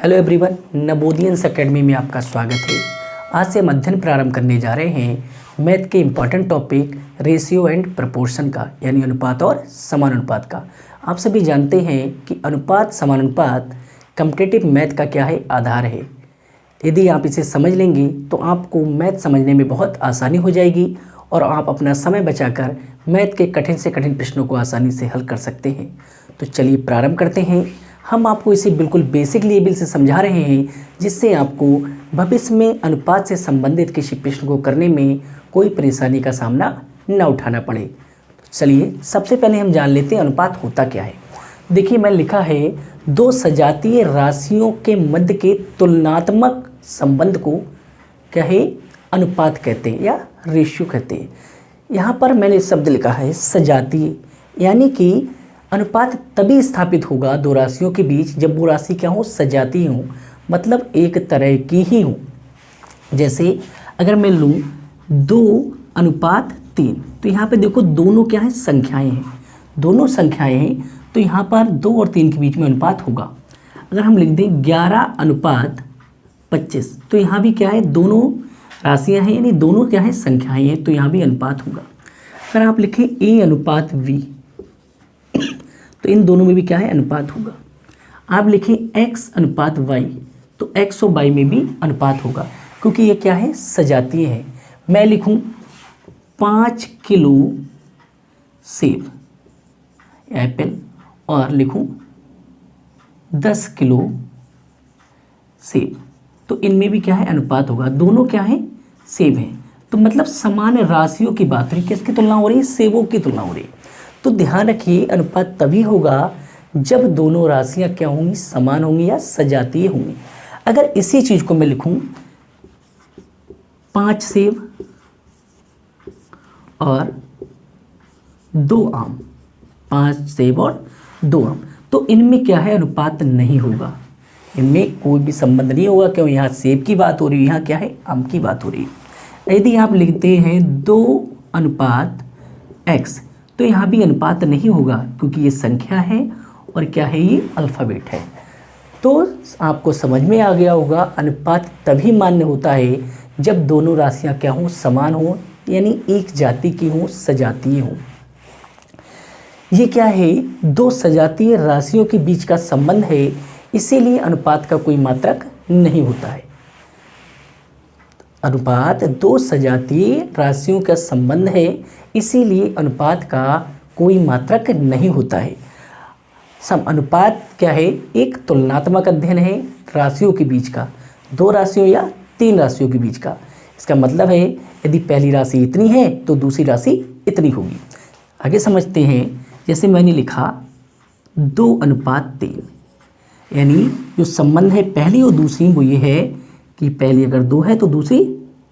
Hello everyone, नवोदियंस academy में आपका स्वागत है। आज से हम अध्ययन प्रारंभ करने जा रहे हैं मैथ के important topic ratio and proportion का, यानी अनुपात और समानुपात का। आप सभी जानते हैं कि अनुपात समानुपात कॉम्पिटिटिव मैथ का क्या है, आधार है। यदि आप इसे समझ लेंगे तो आपको मैथ समझने में बहुत आसानी हो जाएगी और आप अपना समय बचाकर मैथ के कठिन से कठिन प्रश्नों को आसानी से हल कर सकते हैं। तो चलिए प्रारंभ करते हैं। हम आपको इसे बिल्कुल बेसिक लेवल से समझा रहे हैं, जिससे आपको भविष्य में अनुपात से संबंधित किसी प्रश्न को करने में कोई परेशानी का सामना न उठाना पड़े। तो चलिए सबसे पहले हम जान लेते हैं अनुपात होता क्या है। देखिए, मैं लिखा है दो सजातीय राशियों के मध्य के तुलनात्मक संबंध को क्या है, अनुपात कहते हैं या रेशियो कहते हैं। यहाँ पर मैंने शब्द लिखा है सजातीय, यानी कि अनुपात तभी स्थापित होगा दो राशियों के बीच जब वो राशि क्या हो, सजातीय हो, मतलब एक तरह की ही हो। जैसे अगर मैं लूँ 2:3, तो यहाँ पे देखो दोनों क्या है, संख्याएं हैं, दोनों संख्याएं हैं, तो यहाँ पर 2 और 3 के बीच में अनुपात होगा। अगर हम लिख दें 11:25, तो यहाँ भी क्या है, दोनों राशियाँ हैं, यानी दोनों क्या है, संख्याएं हैं, तो यहाँ भी अनुपात होगा। अगर आप लिखें A:V, तो इन दोनों में भी क्या है, अनुपात होगा। आप लिखें X:Y, तो X और Y में भी अनुपात होगा, क्योंकि ये क्या है, सजातीय है। मैं लिखूं 5 किलो सेब एप्पल और लिखूं 10 किलो सेब, तो इनमें भी क्या है, अनुपात होगा। दोनों क्या है, सेब हैं, तो मतलब समान राशियों की बात हो रही है। किसकी तुलना हो रही है, सेबों की तुलना हो रही है। तो ध्यान रखिए, अनुपात तभी होगा जब दोनों राशियां क्या होंगी, समान होंगी या सजातीय होंगी। अगर इसी चीज को मैं लिखूं 5 सेब और 2 आम, 5 सेब और 2 आम, तो इनमें क्या है, अनुपात नहीं होगा, इनमें कोई भी संबंध नहीं होगा। क्यों, यहाँ सेब की बात हो रही है, यहाँ क्या है, आम की बात हो रही है। यदि आप लिखते हैं 2:X, तो यहाँ भी अनुपात नहीं होगा, क्योंकि ये संख्या है और क्या है, ये अल्फ़ाबेट है। तो आपको समझ में आ गया होगा, अनुपात तभी मान्य होता है जब दोनों राशियाँ क्या हों, समान हों, यानी एक जाति की हों, सजातीय हों। ये क्या है, दो सजातीय राशियों के बीच का संबंध है, इसीलिए अनुपात का कोई मात्रक नहीं होता है। अनुपात दो सजातीय राशियों का संबंध है, इसीलिए अनुपात का कोई मात्रक नहीं होता है। अनुपात क्या है, एक तुलनात्मक अध्ययन है राशियों के बीच का, दो राशियों या 3 राशियों के बीच का। इसका मतलब है यदि पहली राशि इतनी है तो दूसरी राशि इतनी होगी। आगे समझते हैं। जैसे मैंने लिखा 2:3, यानी जो संबंध है पहली और दूसरी वो ये है कि पहली अगर 2 है तो दूसरी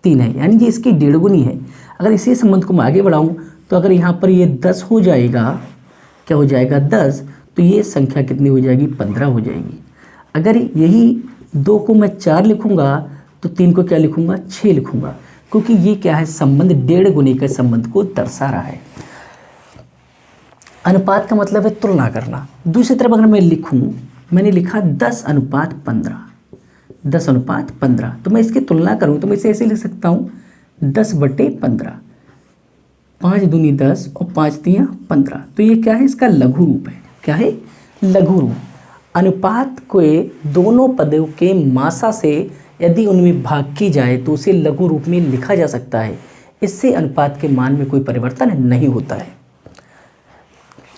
3 है, यानी कि इसकी 1.5 गुनी है। अगर इसी संबंध को मैं आगे बढ़ाऊँ तो अगर यहाँ पर ये 10 हो जाएगा, क्या हो जाएगा, 10, तो ये संख्या कितनी हो जाएगी, 15 हो जाएगी। अगर यही 2 को मैं 4 लिखूँगा तो 3 को क्या लिखूँगा, 6 लिखूँगा, क्योंकि ये क्या है, संबंध 1.5 गुनी के संबंध को दर्शा रहा है। अनुपात का मतलब है तुलना करना। दूसरी तरफ अगर मैं लिखूँ, मैंने लिखा 10:15, 10:15, तो मैं इसकी तुलना करूँ तो मैं इसे ऐसे लिख सकता हूँ 10/15, 5 दूनी 10 और 5 तियाँ 15, तो ये क्या है, इसका लघु रूप है। क्या है, लघु रूप। अनुपात के दोनों पदों के मासा से यदि उनमें भाग की जाए तो उसे लघु रूप में लिखा जा सकता है। इससे अनुपात के मान में कोई परिवर्तन नहीं होता है।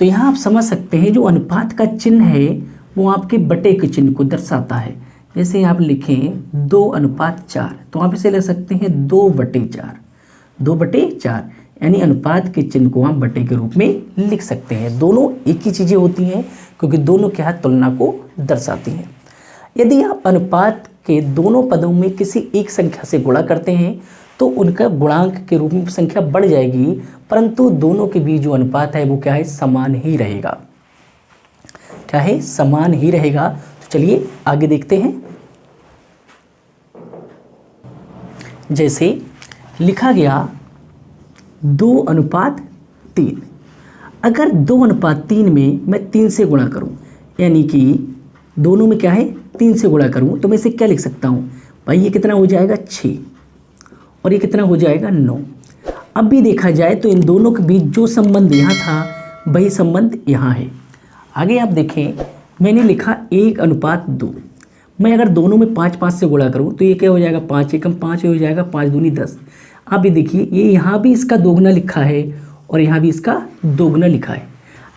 तो यहाँ आप समझ सकते हैं, जो अनुपात का चिन्ह है वो आपके बटे के चिन्ह को दर्शाता है। जैसे आप लिखें 2:4, तो आप इसे ले सकते हैं 2/4, 2/4, यानी अनुपात के चिन्ह को आप बटे के रूप में लिख सकते हैं। दोनों एक ही चीज़ें होती हैं, क्योंकि दोनों क्या है, तुलना को दर्शाती हैं। यदि आप अनुपात के दोनों पदों में किसी एक संख्या से गुणा करते हैं तो उनका गुणांक के रूप में संख्या बढ़ जाएगी, परंतु दोनों के बीच जो अनुपात है वो क्या है, समान ही रहेगा। क्या है, समान ही रहेगा। तो चलिए आगे देखते हैं। जैसे लिखा गया 2:3, अगर 2:3 में मैं 3 से गुणा करूं, यानी कि दोनों में क्या है, 3 से गुणा करूँ तो मैं इसे क्या लिख सकता हूँ भाई, ये कितना हो जाएगा 6 और ये कितना हो जाएगा 9। अब भी देखा जाए तो इन दोनों के बीच जो संबंध यहाँ था वही संबंध यहाँ है। आगे आप देखें, मैंने लिखा 1:2। मैं अगर दोनों में 5 से गुणा करूँ तो ये क्या हो जाएगा, 5 एकम 5 हो जाएगा, 5 दूनी 10। आप भी देखिए, ये यहाँ भी इसका दोगुना लिखा है और यहाँ भी इसका दोगुना लिखा है।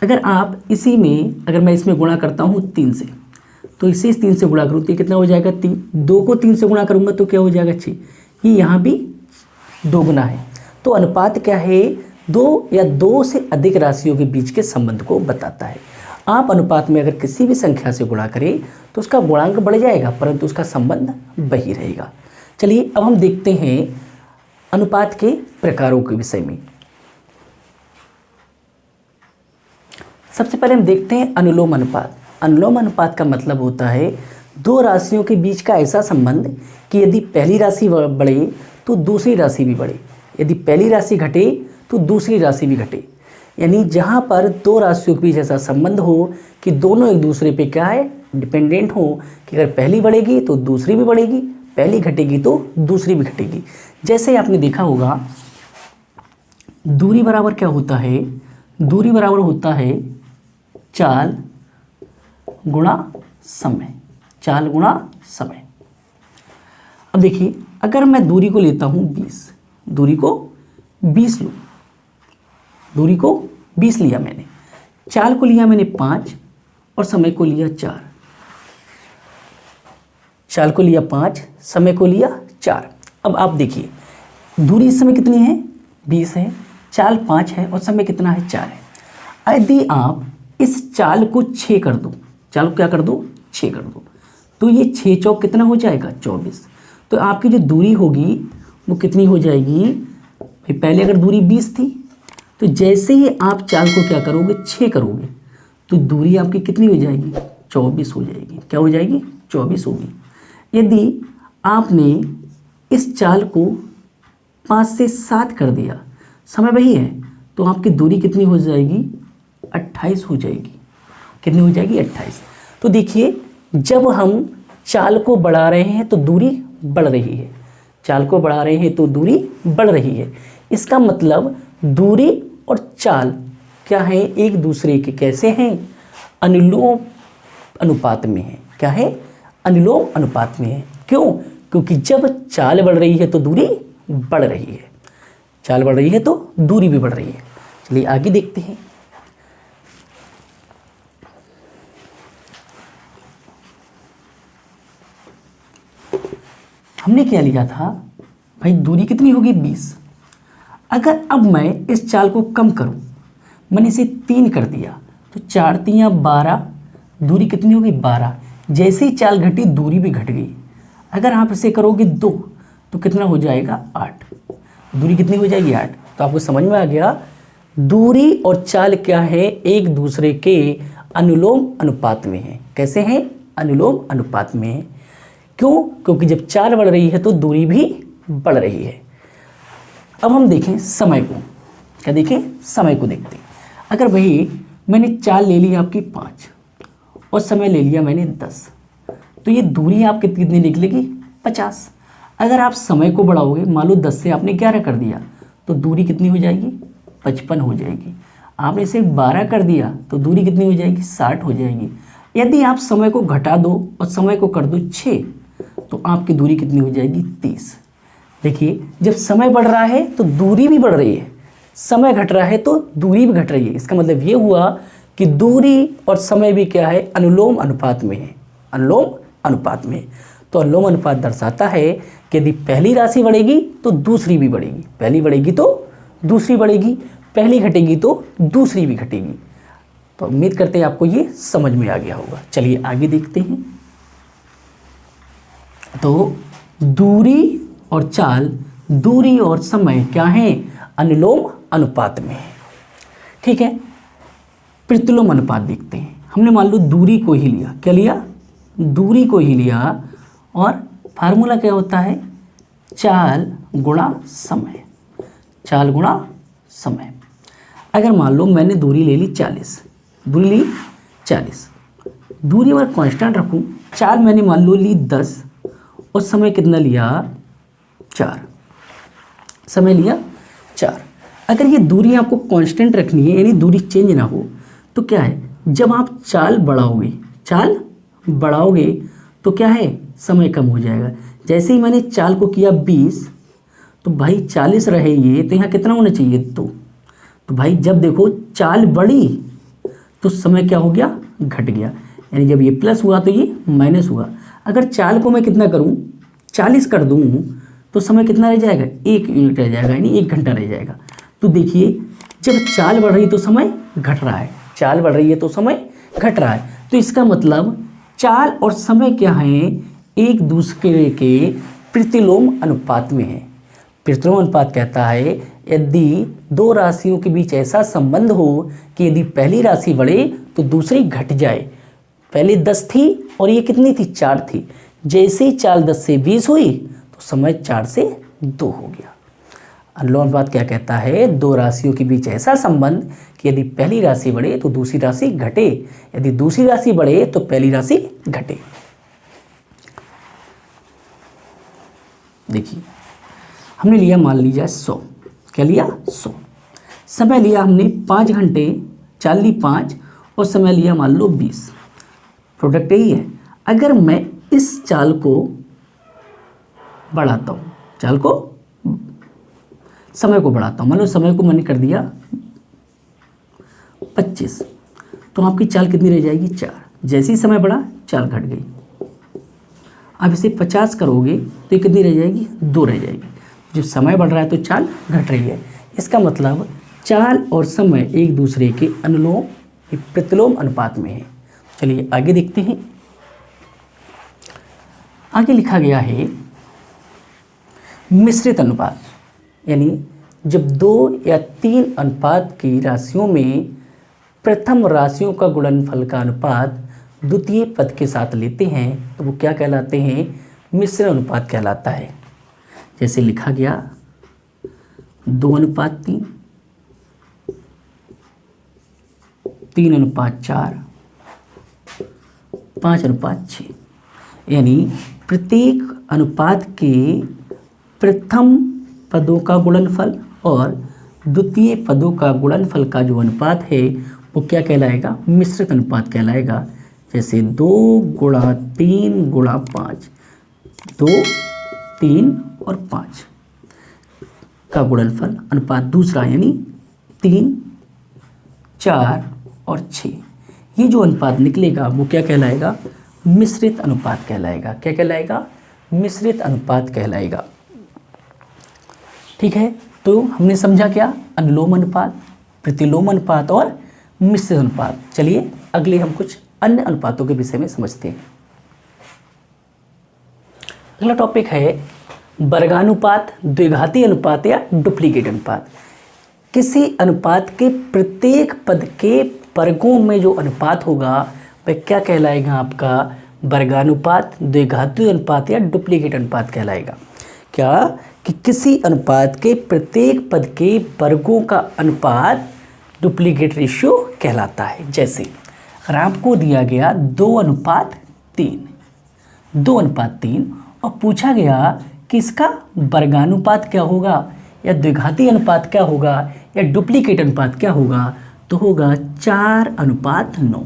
अगर आप इसी में, अगर मैं इसमें गुणा करता हूँ 3 से, तो इसे 3 से गुणा करूँ तो ये कितना हो जाएगा 3। 2 को 3 से गुणा करूँगा तो क्या हो जाएगा 6। ये यहाँ भी दोगुना है। तो अनुपात क्या है, 2 या 2 से अधिक राशियों के बीच के संबंध को बताता है। आप अनुपात में अगर किसी भी संख्या से गुणा करें तो उसका गुणांक बढ़ जाएगा परंतु उसका संबंध वही रहेगा। चलिए अब हम देखते हैं अनुपात के प्रकारों के विषय में। सबसे पहले हम देखते हैं अनुलोम अनुपात। अनुलोम अनुपात का मतलब होता है दो राशियों के बीच का ऐसा संबंध कि यदि पहली राशि बढ़े तो दूसरी राशि भी बढ़े, यदि पहली राशि घटे तो दूसरी राशि भी घटे। यानी जहाँ पर दो राशियों के बीच ऐसा संबंध हो कि दोनों एक दूसरे पे क्या है, डिपेंडेंट हो, कि अगर पहली बढ़ेगी तो दूसरी भी बढ़ेगी, पहली घटेगी तो दूसरी भी घटेगी। जैसे आपने देखा होगा दूरी बराबर क्या होता है, दूरी बराबर होता है चाल गुणा समय, चाल गुणा समय। अब देखिए अगर मैं दूरी को लेता हूँ 20, दूरी को 20 लूँ, दूरी को 20 लिया मैंने, चाल को लिया मैंने 5 और समय को लिया 4, चाल को लिया 5, समय को लिया 4। अब आप देखिए दूरी इस समय कितनी है 20 है, चाल 5 है और समय कितना है 4 है। यदि आप इस चाल को 6 कर दो, चाल को क्या कर दो 6 कर दो, तो ये 6 चौक कितना हो जाएगा 24। तो आपकी जो दूरी होगी वो कितनी हो जाएगी भाई, पहले अगर दूरी 20 थी तो जैसे ही आप चाल को क्या करोगे 6 करोगे तो दूरी आपकी कितनी हो जाएगी 24 हो जाएगी। क्या हो जाएगी 24 होगी। यदि आपने इस चाल को 5 से 7 कर दिया, समय वही है, तो आपकी दूरी कितनी हो जाएगी 28 हो जाएगी। कितनी हो जाएगी 28। तो देखिए जब हम चाल को बढ़ा रहे हैं तो दूरी बढ़ रही है, चाल को बढ़ा रहे हैं तो दूरी बढ़ रही है। इसका मतलब दूरी और चाल क्या है, एक दूसरे के कैसे हैं, अनुलोम अनुपात में है। क्या है, अनुलोम अनुपात में है। क्यों, क्योंकि जब चाल बढ़ रही है तो दूरी बढ़ रही है, चाल बढ़ रही है तो दूरी भी बढ़ रही है। चलिए आगे देखते हैं। हमने क्या लिया था भाई, दूरी कितनी होगी 20। अगर अब मैं इस चाल को कम करूं, मैंने इसे 3 कर दिया तो 4 3 12, दूरी कितनी होगी 12। जैसे ही चाल घटी दूरी भी घट गई। अगर आप इसे करोगे 2 तो कितना हो जाएगा 8, दूरी कितनी हो जाएगी 8। तो आपको समझ में आ गया दूरी और चाल क्या है, एक दूसरे के अनुलोम अनुपात में है। कैसे हैं, अनुलोम अनुपात में है। क्यों, क्योंकि जब चाल बढ़ रही है तो दूरी भी बढ़ रही है। अब हम देखें समय को, क्या देखें, समय को देखते हैं। अगर भाई मैंने चाल ले ली आपकी 5 और समय ले लिया मैंने 10, तो ये दूरी आपकी कितनी निकलेगी 50। अगर आप समय को बढ़ाओगे, मान लो 10 से आपने 11 कर दिया तो दूरी कितनी हो जाएगी 55 हो जाएगी। आपने इसे 12 कर दिया तो दूरी कितनी हो जाएगी 60 हो जाएगी। यदि आप समय को घटा दो और समय को कर दो 6 तो आपकी दूरी कितनी हो जाएगी 30। देखिए जब समय बढ़ रहा है तो दूरी भी बढ़ रही है, समय घट रहा है तो दूरी भी घट रही है। इसका मतलब ये हुआ कि दूरी और समय भी क्या है, अनुलोम अनुपात में है, अनुलोम अनुपात में। तो अनुलोम अनुपात दर्शाता है कि यदि पहली राशि बढ़ेगी तो दूसरी भी बढ़ेगी, पहली बढ़ेगी तो दूसरी बढ़ेगी, पहली घटेगी तो दूसरी भी घटेगी। तो उम्मीद करते हैं आपको ये समझ में आ गया होगा। चलिए आगे देखते हैं। तो दूरी और चाल, दूरी और समय क्या है, अनुलोम अनुपात में है। ठीक है, प्रतिलोम अनुपात देखते हैं। हमने मान लो दूरी को ही लिया, क्या लिया, दूरी को ही लिया, और फार्मूला क्या होता है, चाल गुणा समय, चाल गुणा समय। अगर मान लो मैंने दूरी ले ली 40, दूरी ली 40, दूरी अगर कांस्टेंट रखूँ, चाल मैंने मान लो ली 10 और समय कितना लिया 4, समय लिया 4। अगर ये दूरी आपको कांस्टेंट रखनी है यानी दूरी चेंज ना हो तो क्या है, जब आप चाल बढ़ाओगे तो क्या है, समय कम हो जाएगा। जैसे ही मैंने चाल को किया 20 तो भाई 40 रहे ये, तो यहाँ कितना होना चाहिए 2। तो भाई जब देखो चाल बढ़ी तो समय क्या हो गया, घट गया। यानी जब ये प्लस हुआ तो ये माइनस हुआ। अगर चाल को मैं कितना करूँ 40 कर दूँ तो समय कितना रह जाएगा, 1 यूनिट रह जाएगा, यानी 1 घंटा रह जाएगा। तो देखिए जब चाल बढ़ रही तो समय घट रहा है, चाल बढ़ रही है तो समय घट रहा है। तो इसका मतलब चाल और समय क्या है, एक दूसरे के प्रतिलोम अनुपात में है। प्रतिलोम अनुपात कहता है यदि दो राशियों के बीच ऐसा संबंध हो कि यदि पहली राशि बढ़े तो दूसरी घट जाए। पहले 10 थी और ये कितनी थी, 4 थी। जैसे ही चाल 10 से 20 हुई तो समय 4 से 2 हो गया। अनुलोम अनुपात क्या कहता है, दो राशियों के बीच ऐसा संबंध कि यदि पहली राशि बढ़े तो दूसरी राशि घटे, यदि दूसरी राशि बढ़े तो पहली राशि घटे। देखिए हमने लिया मान लीजिए 100, क्या लिया 100, समय लिया हमने 5 घंटे, चाल ली 5 और समय लिया मान लो 20। प्रोडक्ट यही है। अगर मैं इस चाल को बढ़ाता हूँ, चाल को समय को बढ़ाता हूँ, मान लो समय को मैंने कर दिया 25, तो आपकी चाल कितनी रह जाएगी 4। जैसे ही समय बढ़ा चाल घट गई। अब इसे 50 करोगे तो ये कितनी रह जाएगी, 2 रह जाएगी। जब समय बढ़ रहा है तो चाल घट रही है। इसका मतलब चाल और समय एक दूसरे के अनुलोम प्रतिलोम अनुपात में है। चलिए आगे देखते हैं। आगे लिखा गया है मिश्रित अनुपात, यानी जब 2 या 3 अनुपात की राशियों में प्रथम राशियों का गुणनफल का अनुपात द्वितीय पद के साथ लेते हैं तो वो क्या कहलाते हैं, मिश्र अनुपात कहलाता है। जैसे लिखा गया 2:3, 3:4, 5:6, यानी प्रत्येक अनुपात के प्रथम पदों का गुणनफल और द्वितीय पदों का गुणनफल का जो अनुपात है वो क्या कहलाएगा, मिश्रित अनुपात कहलाएगा। जैसे 2 × 3 × 5, 2, 3 और 5 का गुणनफल अनुपात दूसरा, यानी 3, 4 और 6। ये जो अनुपात निकलेगा वो क्या कहलाएगा, मिश्रित अनुपात कहलाएगा। क्या कहलाएगा, मिश्रित अनुपात कहलाएगा। ठीक है, तो हमने समझा क्या, अनुलोम अनुपात, प्रतिलोम अनुपात और मिश्रित अनुपात। चलिए अगले हम कुछ अन्य अनुपातों के विषय में समझते हैं। अगला टॉपिक है वर्गानुपात, द्विघाती अनुपात या डुप्लीकेट अनुपात। किसी अनुपात के प्रत्येक पद के वर्गों में जो अनुपात होगा वह क्या कहलाएगा, आपका वर्गानुपात, द्विघाती अनुपात या डुप्लीकेट अनुपात कहलाएगा। क्या कि किसी अनुपात के प्रत्येक पद के वर्गों का अनुपात डुप्लीकेट रेशियो कहलाता है। जैसे अगर आपको दिया गया 2:3, 2:3 और पूछा गया कि इसका वर्गानुपात क्या होगा या द्विघाती अनुपात क्या होगा या डुप्लीकेट अनुपात क्या होगा, तो होगा 4:9।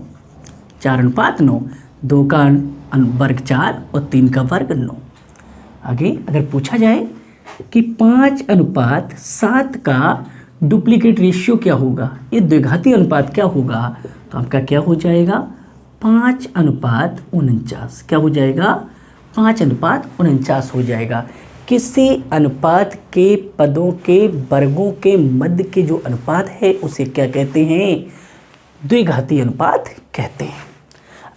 4:9, 2 का वर्ग 4 और 3 का वर्ग 9। आगे अगर पूछा जाए कि 5:7 का डुप्लीकेट रेशियो क्या होगा, ये द्विघाती अनुपात क्या होगा, तो आपका क्या हो जाएगा, 5:49। क्या हो जाएगा, 5:49 हो जाएगा। किसी अनुपात के पदों के वर्गों के मध्य के जो अनुपात है उसे क्या कहते हैं, द्विघाती अनुपात कहते हैं।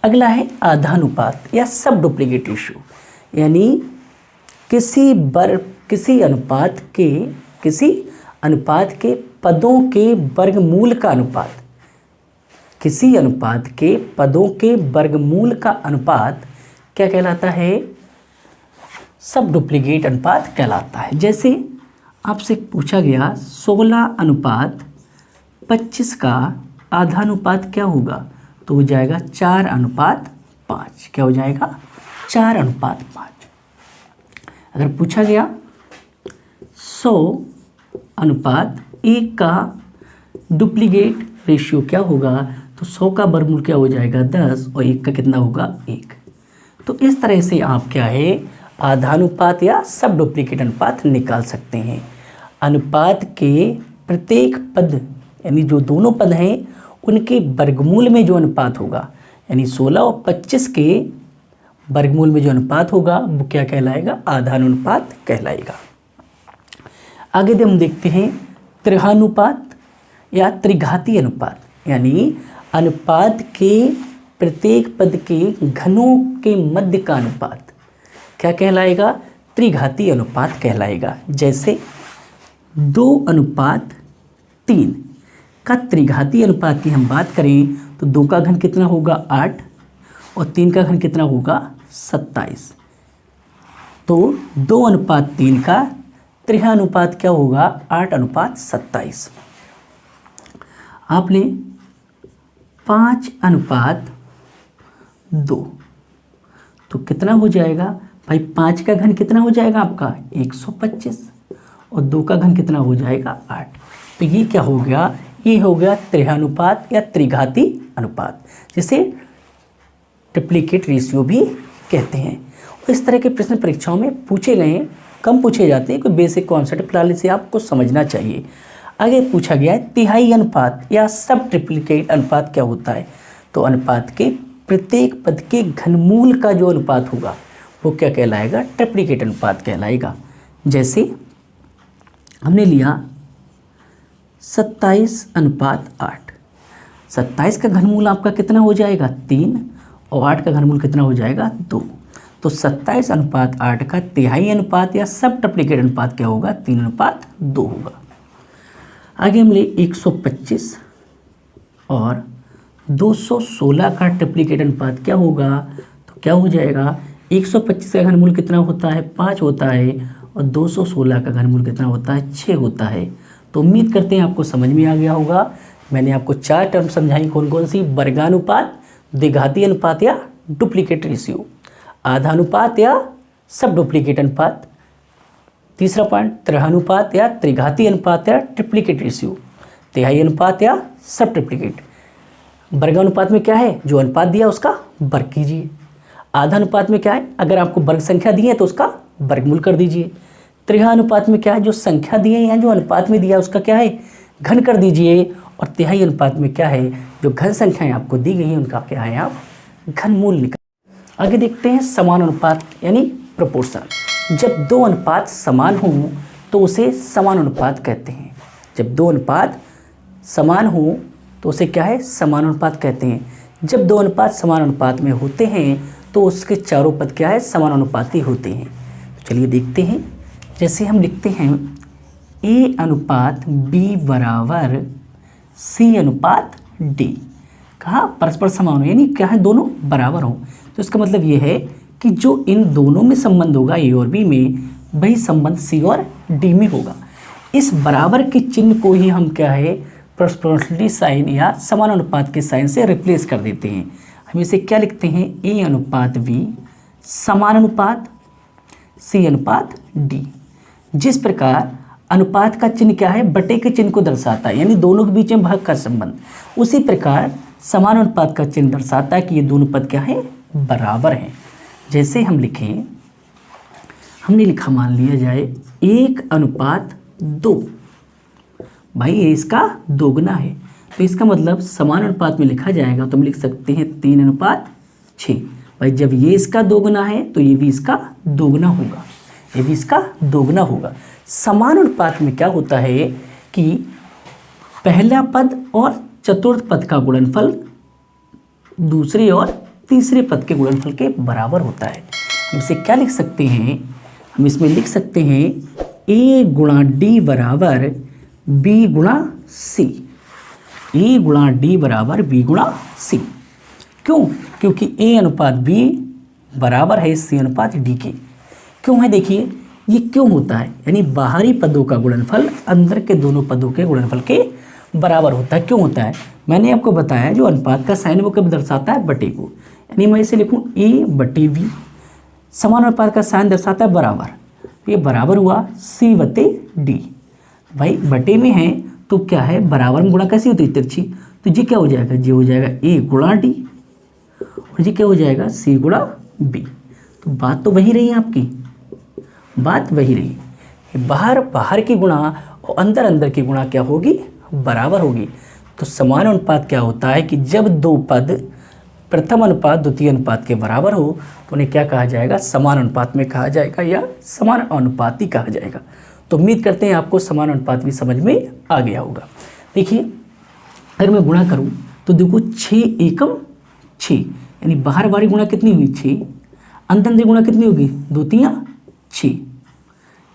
अगला है आधानुपात या सब डुप्लीकेट रेशियो, यानी किसी अनुपात के पदों के वर्गमूल का अनुपात, किसी अनुपात के पदों के वर्गमूल का अनुपात क्या कहलाता है, सब डुप्लीकेट अनुपात कहलाता है। जैसे आपसे पूछा गया 16:25 का आधानुपात क्या होगा, तो हो जाएगा 4:5। क्या हो जाएगा? 4:5। अगर पूछा गया 100:1 का डुप्लीकेट रेशियो क्या होगा, तो 100 का वर्गमूल क्या हो जाएगा? 10, और 1 का कितना होगा? 1। तो इस तरह से आप क्या है, आधानुपात या सब डुप्लीकेट अनुपात निकाल सकते हैं। अनुपात के प्रत्येक पद यानी जो दोनों पद हैं उनके वर्गमूल में जो अनुपात होगा, यानी 16 और 25 के वर्गमूल में जो अनुपात होगा वो क्या कहलाएगा? आधानुपात कहलाएगा। आगे हम देखते हैं त्रिहानुपात या त्रिघाती अनुपात, यानी अनुपात के प्रत्येक पद के घनों के मध्य का अनुपात क्या कहलाएगा? त्रिघाती अनुपात कहलाएगा। जैसे 2:3 का त्रिघाती अनुपात की हम बात करें तो 2 का घन कितना होगा? 8, और 3 का घन कितना होगा? 27। तो 2:3 का त्रिहानुपात क्या होगा? 8:27। आप लें 5:2, तो कितना हो जाएगा भाई? 5 का घन कितना हो जाएगा आपका? 125, और 2 का घन कितना हो जाएगा? 8। तो ये क्या हो गया? ये हो गया त्रिहानुपात या त्रिघाती अनुपात, जिसे ट्रिप्लिकेट रेशियो भी कहते हैं। इस तरह के प्रश्न परीक्षाओं में पूछे गए हैं, कम पूछे जाते हैं, कोई बेसिक कॉन्सेप्ट फिलहाल से आपको समझना चाहिए। आगे पूछा गया है तिहाई अनुपात या सब ट्रिप्लिकेट अनुपात क्या होता है, तो अनुपात के प्रत्येक पद के घनमूल का जो अनुपात होगा वो क्या कहलाएगा? ट्रिप्लिकेट अनुपात कहलाएगा। जैसे हमने लिया 27:8, 27 का घनमूल आपका कितना हो जाएगा? 3, और 8 का घनमूल कितना हो जाएगा? 2। तो 27:8 का तिहाई अनुपात या सब ट्रिप्लिकेट अनुपात क्या होगा? 3:2 होगा। आगे हम ले 125 और 216 का ट्रिप्लिकेट अनुपात क्या होगा, तो क्या हो जाएगा? 125 का घनमूल कितना होता है? 5 होता है, और 216 का घनमूल कितना होता है? 6 होता है। तो उम्मीद करते हैं आपको समझ में आ गया होगा। मैंने आपको 4 टर्म समझाई, कौन कौन सी? वर्गानुपात, द्विघाती अनुपात या डुप्लीकेट रेशियो, आधानुपात या सब डुप्लीकेट अनुपात, तीसरा पॉइंट त्रिहानुपात या त्रिघाती अनुपात या ट्रिप्लिकेट रेशियो, तिहाई अनुपात या सब ट्रिप्लिकेट। वर्गानुपात में क्या है? जो अनुपात दिया उसका वर्ग कीजिए। आधानुपात में क्या है? अगर आपको वर्ग संख्या दी है तो उसका वर्गमूल कर दीजिए। त्रिहानुपात में क्या है? जो संख्या दी है या जो अनुपात में दिया उसका क्या है? घन कर दीजिए। और तिहाई अनुपात में क्या है? जो घन संख्याएं आपको दी गई हैं उनका क्या है? आप घनमूल निकाल। आगे देखते हैं समान अनुपात यानी प्रोपोर्शन। जब दो अनुपात समान हों तो उसे समान अनुपात कहते हैं। जब दो अनुपात समान हों तो उसे क्या है? समान अनुपात कहते हैं। जब दो अनुपात समान अनुपात में होते हैं तो उसके चारों पद क्या है? समानुपाती होते हैं। तो चलिए देखते हैं। जैसे हम लिखते हैं A/B = C/D। कहाँ? परस्पर समान हो, यानी क्या है? दोनों बराबर हों। तो इसका मतलब ये है कि जो इन दोनों में संबंध होगा A और B में, वही संबंध C और D में होगा। इस बराबर के चिन्ह को ही हम क्या है? प्रोपोर्शनलिटी साइन या समानुपात के साइन से रिप्लेस कर देते हैं। हम इसे क्या लिखते हैं? A/B समानुपात C/D। जिस प्रकार अनुपात का चिन्ह क्या है? बटे के चिन्ह को दर्शाता है, यानी दोनों के बीच में भाग का संबंध। उसी प्रकार समानुपात का चिन्ह दर्शाता है कि ये दोनों पद क्या है? बराबर हैं। जैसे हम लिखें, हमने लिखा मान लिया जाए 1/2। भाई ये इसका दोगुना है, तो इसका मतलब समान अनुपात में लिखा जाएगा तो हम लिख सकते हैं 3/6। भाई जब ये इसका दोगुना है तो ये भी इसका दोगुना होगा, ये भी इसका दोगुना होगा। समान अनुपात में क्या होता है कि पहला पद और चतुर्थ पद का गुणनफल दूसरे और तीसरे पद के गुणनफल के बराबर होता है। हम इसे क्या लिख सकते हैं? हम इसमें लिख सकते हैं A/D = B/C। A/D = B/C। क्यों? क्योंकि A/B बराबर है C/D के। क्यों है? देखिए ये क्यों होता है, यानी बाहरी पदों का गुणनफल अंदर के दोनों पदों के गुणनफल के बराबर होता है। क्यों होता है? मैंने आपको बताया जो अनुपात का साइन वो कब दर्शाता है, बटे को, यानी मैं इसे लिखूँ A/V। समान अनुपात का साइन दर्शाता है बराबर, ये बराबर हुआ C/D। भाई बटे में है तो क्या है, बराबर में गुणा कैसी होती है, तिरछी, तो ये क्या हो जाएगा, ये हो जाएगा A/D और ये क्या हो जाएगा C/B। तो बात तो वही रही आपकी, बात वही रही। बाहर बाहर की गुणा और अंदर अंदर की गुणा क्या होगी, बराबर होगी। तो समान अनुपात क्या होता है कि जब दो पद प्रथम अनुपात द्वितीय अनुपात के बराबर हो तो उन्हें क्या कहा जाएगा, समान अनुपात में कहा जाएगा या समान अनुपाती कहा जाएगा। तो उम्मीद करते हैं आपको समान अनुपात भी समझ में आ गया होगा। देखिए अगर मैं गुणा करूं तो देखो 6 एकम 6, यानी बाहर वाली गुणा कितनी हुई 6, अंदर अंदर गुणा कितनी होगी 2 3 6।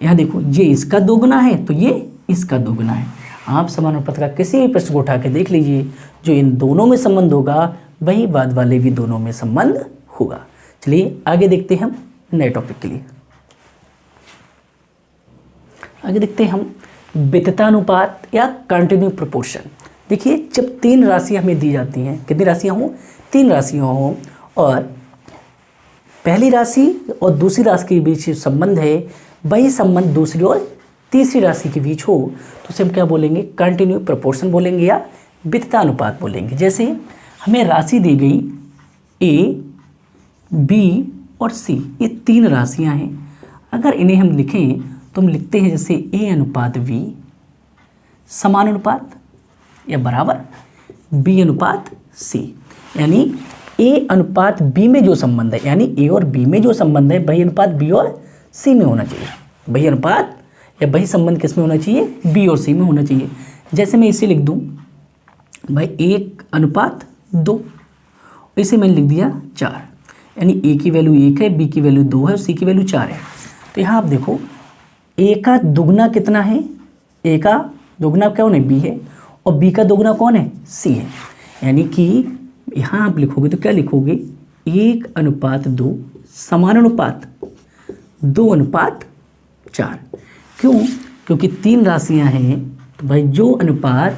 यहाँ देखो ये इसका दोगुना है तो ये इसका दोगुना है। आप समान अनुपात का किसी भी प्रश्न को उठा के देख लीजिए, जो इन दोनों में संबंध होगा वही बाद वाले भी दोनों में संबंध होगा। चलिए आगे देखते हैं हम नए टॉपिक के लिए। आगे देखते हैं हम विततानुपात या कंटिन्यू प्रोपोर्शन। देखिए जब 3 राशियां हमें दी जाती हैं, कितनी राशियां हों, 3 राशियां हों, और पहली राशि और दूसरी राशि के बीच संबंध है, वही संबंध दूसरी और तीसरी राशि के बीच हो तो उसे हम क्या बोलेंगे, कंटिन्यू प्रोपोर्शन बोलेंगे या विततानुपात बोलेंगे। जैसे हमें राशि दी गई A, B और C, ये 3 राशियां हैं। अगर इन्हें हम लिखें तो हम लिखते हैं जैसे A/V समान अनुपात या बराबर B/C, यानी A/B में जो संबंध है, यानी A और B में जो संबंध है वही अनुपात B और C में होना चाहिए। वही अनुपात या वही संबंध किस में होना चाहिए, B और C में होना चाहिए। जैसे मैं इसे लिख दूं भाई 1/2, इसे मैंने लिख दिया 4, यानी A की वैल्यू 1 है, B की वैल्यू 2 है और C की वैल्यू 4 है। तो यहाँ आप देखो A का दुगना कितना है, A का दुगना कौन है, B है, और B का दुगना कौन है, C है। यानी कि यहाँ आप लिखोगे तो क्या लिखोगे, 1/2 समान अनुपात 2/4। क्यों, क्योंकि 3 राशियाँ हैं तो भाई जो अनुपात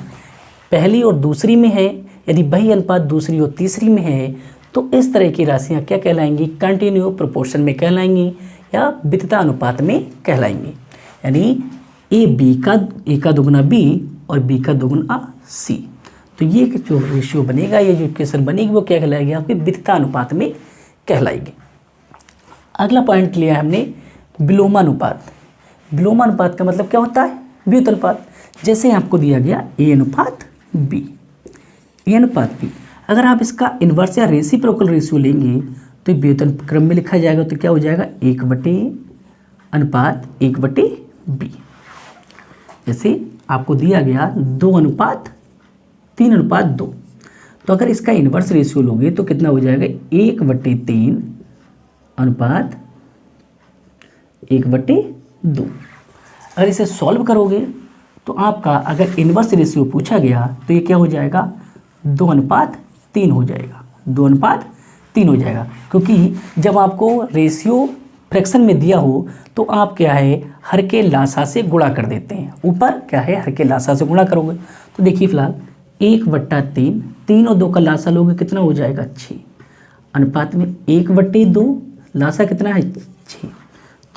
पहली और दूसरी में है, यदि वही अनुपात दूसरी और तीसरी में है तो इस तरह की राशियाँ क्या कहलाएंगी, कंटिन्यू प्रोपोर्शन में कहलाएंगी या वितता अनुपात में कहलाएंगी। यानी A का दुगुना B और B का दुगुना C, तो ये जो रेशियो बनेगा, ये जो इक्वेशन बनेगी वो क्या कहलाएगी, आपकी वितता अनुपात में कहलाएगी। अगला पॉइंट लिया है हमने विलोमानुपात। विलोमानुपात का मतलब क्या होता है, व्युत अनुपात। जैसे आपको दिया गया A/B, A/B, अगर आप इसका इन्वर्स या रेसिप्रोकल रेशियो लेंगे तो व्युत्पन्न क्रम में लिखा जाएगा तो क्या हो जाएगा 1/1/B। जैसे आपको दिया गया 2:3:2, तो अगर इसका इन्वर्स रेशियो लोगे तो कितना हो जाएगा 1/3:1/2। अगर इसे सॉल्व करोगे तो आपका अगर इन्वर्स रेशियो पूछा गया तो ये क्या हो जाएगा 2:3 हो जाएगा, 2:3 हो जाएगा। क्योंकि जब आपको रेशियो फ्रैक्शन में दिया हो तो आप क्या है हर के लासा से गुणा कर देते हैं, ऊपर क्या है हर के लासा से गुणा करोगे। तो देखिए फिलहाल 1/3, 3 और 2 का लासा लोगे कितना हो जाएगा 6, अनुपात में 1/2 लासा कितना है 6,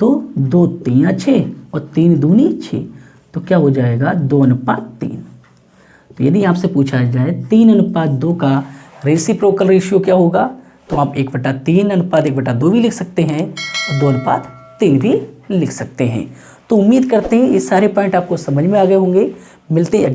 तो 2 3 6 और 3 दूनी 6, तो क्या हो जाएगा 2:3। तो यदि आपसे पूछा जाए 3:2 का रेसिप्रोकल रेशियो क्या होगा तो आप 1/3:1/2 भी लिख सकते हैं और 2:3 भी लिख सकते हैं। तो उम्मीद करते हैं ये सारे पॉइंट आपको समझ में आ गए होंगे। मिलते हैं